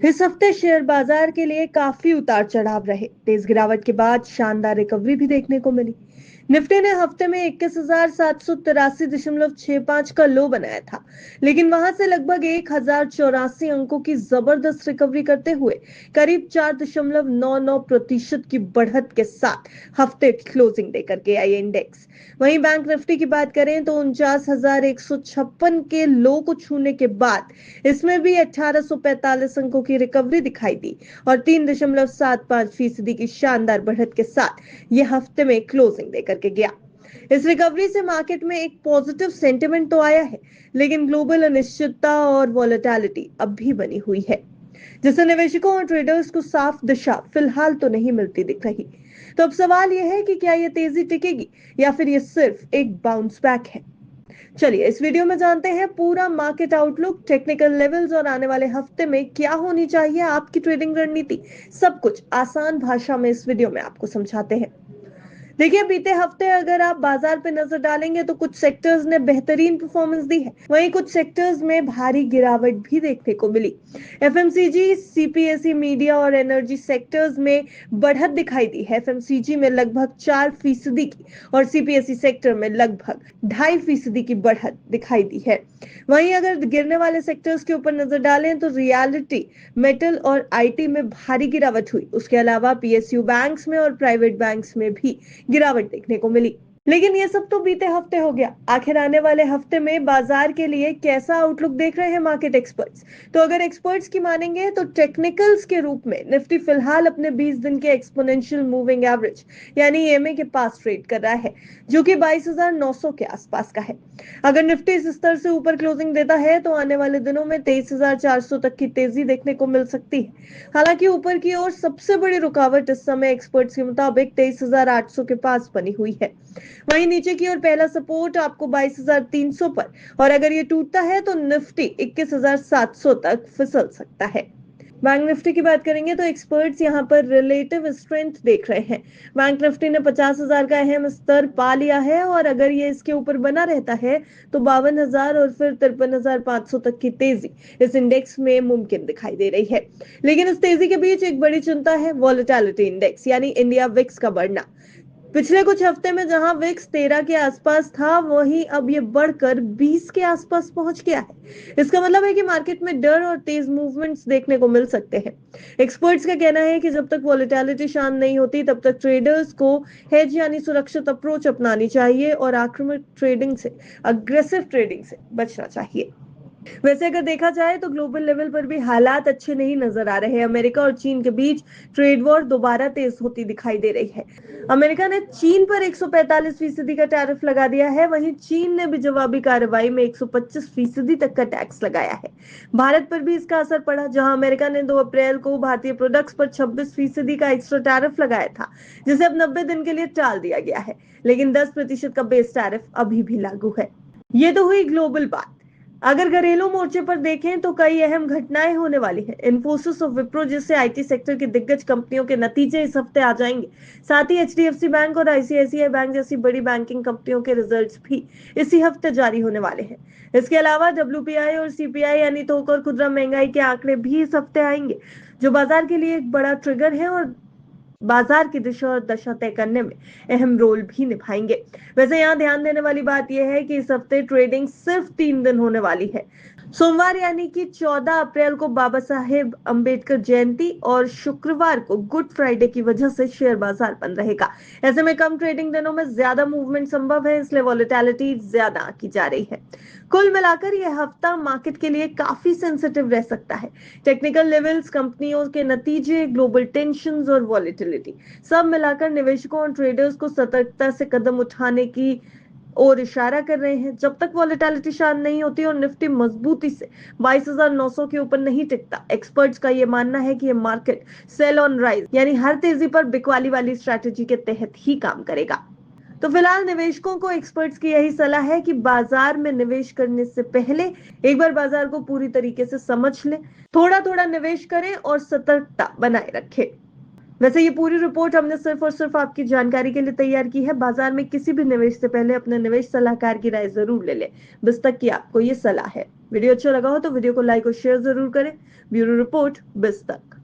इस हफ्ते शेयर बाजार के लिए काफी उतार चढ़ाव रहे। तेज गिरावट के बाद शानदार रिकवरी भी देखने को मिली। निफ्टी ने हफ्ते में 21,783.65 का लो बनाया था, लेकिन वहां से लगभग 1,084 अंकों की जबरदस्त रिकवरी करते हुए करीब 4.99% की बढ़त के साथ हफ्ते क्लोजिंग देकर के आई इंडेक्स। वहीं बैंक निफ्टी की बात करें तो 49,156 के लो को छूने के बाद इसमें भी 1,845 अंकों की रिकवरी दिखाई दी और 3.75% की शानदार बढ़त के साथ यह हफ्ते में क्लोजिंग देकर के गया। इस रिकवरी से मार्केट में एक पॉजिटिव सेंटिमेंट तो आया है, लेकिन ग्लोबल अनिश्चितता और वॉलेटिलिटी अब भी बनी हुई है, जिससे निवेशकों और ट्रेडर्स को साफ दिशा फिलहाल तो नहीं मिलती दिख रही। तो अब सवाल यह है कि क्या यह तेजी टिकेगी या फिर यह सिर्फ एक बाउंस बैक है। चलिए इस वीडियो में जानते हैं पूरा मार्केट आउटलुक, टेक्निकल लेवल्स और आने वाले हफ्ते में क्या होनी चाहिए आपकी ट्रेडिंग रणनीति। सब कुछ आसान भाषा में इस वीडियो में आपको समझाते हैं। देखिए, बीते हफ्ते अगर आप बाजार पे नजर डालेंगे तो कुछ सेक्टर्स ने बेहतरीन परफॉर्मेंस दी है, वहीं कुछ सेक्टर्स में भारी गिरावट भी देखने को मिली। एफएमसीजी, सीपीएसई, मीडिया और एनर्जी सेक्टर्स में बढ़त दिखाई दी है। एफएमसीजी में लगभग 4% की और सीपीएसई सेक्टर में लगभग 2.5% की बढ़त दिखाई दी है। वहीं अगर गिरने वाले सेक्टर्स के ऊपर नजर डालें तो रियलिटी, मेटल और आईटी में भारी गिरावट हुई। उसके अलावा पीएसयू बैंक्स में और प्राइवेट बैंक्स में भी गिरावट देखने को मिली। लेकिन ये सब तो बीते हफ्ते हो गया। आखिर आने वाले हफ्ते में बाजार के लिए कैसा आउटलुक देख रहे हैं मार्केट एक्सपर्ट्स। तो अगर एक्सपर्ट्स की मानेंगे तो टेक्निकल्स के रूप में निफ्टी फिलहाल अपने 20 दिन के एक्सपोनेंशियल मूविंग एवरेज यानी ईएमए के पास ट्रेड कर रहा है, जो कि 22,900 के आसपास का है। अगर निफ्टी इस स्तर से ऊपर क्लोजिंग देता है तो आने वाले दिनों में 23,400 तक की तेजी देखने को मिल सकती है। हालांकि ऊपर की ओर सबसे बड़ी रुकावट इस समय एक्सपर्ट्स के मुताबिक 23,800 के पास बनी हुई है। वहीं नीचे की ओर पहला सपोर्ट आपको 22,300 पर, और अगर ये टूटता है तो निफ्टी 21,700 तक फिसल सकता है। बैंक निफ्टी की बात करेंगे तो एक्सपर्ट्स यहां पर रिलेटिव स्ट्रेंथ देख रहे हैं। बैंक निफ्टी ने 50,000 का अहम स्तर पा लिया है और अगर ये इसके ऊपर बना रहता है तो 52,000 और फिर 53,500 तक की तेजी इस इंडेक्स में मुमकिन दिखाई दे रही है। लेकिन इस तेजी के बीच एक बड़ी चिंता है वॉलेटिलिटी इंडेक्स यानी इंडिया विक्स का बढ़ना। पिछले कुछ हफ्ते में जहां विक्स 13 के आसपास था, वहीं अब ये बढ़कर 20 के आसपास पहुंच गया है। इसका मतलब है कि मार्केट में डर और तेज मूवमेंट्स देखने को मिल सकते हैं। एक्सपर्ट्स का कहना है कि जब तक वॉलेटिलिटी शांत नहीं होती तब तक ट्रेडर्स को हेज यानी सुरक्षित अप्रोच अपनानी चाहिए और आक्रामक ट्रेडिंग से, अग्रेसिव ट्रेडिंग से बचना चाहिए। वैसे अगर देखा जाए तो ग्लोबल लेवल पर भी हालात अच्छे नहीं नजर आ रहे। अमेरिका और चीन के बीच ट्रेड वॉर दोबारा तेज होती दिखाई दे रही है। अमेरिका ने चीन पर 145% का टैरिफ लगा दिया है, वहीं चीन ने भी जवाबी कार्रवाई में 125% तक का टैक्स लगाया है। भारत पर भी इसका असर पड़ा, जहां अमेरिका ने 2 अप्रैल को भारतीय प्रोडक्ट्स पर 26% का एक्स्ट्रा टैरिफ लगाया था, जिसे अब 90 दिन के लिए टाल दिया गया है, लेकिन 10% का बेस टैरिफ अभी भी लागू है। ये तो हुई ग्लोबल बात। अगर घरेलू मोर्चे पर देखें तो कई अहम घटनाएं होने वाली हैं। इन्फोसिस और विप्रो जैसे आईटी सेक्टर की दिग्गज कंपनियों के नतीजे इस हफ्ते आ जाएंगे। साथ ही एचडीएफसी बैंक और आईसीआईसीआई बैंक जैसी बड़ी बैंकिंग कंपनियों के रिजल्ट्स भी इसी हफ्ते जारी होने वाले हैं। इसके अलावा डब्ल्यूपीआई और सीपीआई यानी थोक और खुदरा महंगाई के आंकड़े भी इस हफ्ते आएंगे, जो बाजार के लिए एक बड़ा ट्रिगर है और बाजार की दिशा और दशा तय करने में अहम रोल भी निभाएंगे। वैसे यहाँ ध्यान देने वाली बात यह है कि इस हफ्ते ट्रेडिंग सिर्फ 3 दिन होने वाली है। सोमवार यानी कि 14 अप्रैल को बाबा साहेब अंबेडकर जयंती और शुक्रवार को गुड फ्राइडे की वजह से शेयर बाजार बंद रहेगा। ऐसे में कम ट्रेडिंग दिनों में ज्यादा मूवमेंट संभव है, इसलिए वॉलेटिलिटी ज्यादा की जा रही है। कुल मिलाकर यह हफ्ता मार्केट के लिए काफी सेंसिटिव रह सकता है। टेक्निकल लेवल्स, कंपनियों के नतीजे, ग्लोबल टेंशंस और वॉलेटिलिटी सब मिलाकर निवेशकों और ट्रेडर्स को सतर्कता से कदम उठाने की और इशारा कर रहे हैं। जब तक वॉलेटिलिटी शांत नहीं होती और निफ्टी मजबूती से 22,900 के ऊपर नहीं टिकता, एक्सपर्ट्स का यह मानना है कि यह मार्केट सेल ऑन राइज यानी हर तेजी पर बिकवाली वाली स्ट्रैटेजी के तहत ही काम करेगा। तो फिलहाल निवेशकों को एक्सपर्ट्स की यही सलाह है कि बाजार में निवेश करने से पहले एक बार बाजार को पूरी तरीके से समझ लें, थोड़ा थोड़ा निवेश करें और सतर्कता बनाए रखें। वैसे ये पूरी रिपोर्ट हमने सिर्फ और सिर्फ आपकी जानकारी के लिए तैयार की है। बाजार में किसी भी निवेश से पहले अपने निवेश सलाहकार की राय जरूर ले लें, बस तक की आपको ये सलाह है। वीडियो अच्छा लगा हो तो वीडियो को लाइक और शेयर जरूर करें। ब्यूरो रिपोर्ट, बिज तक।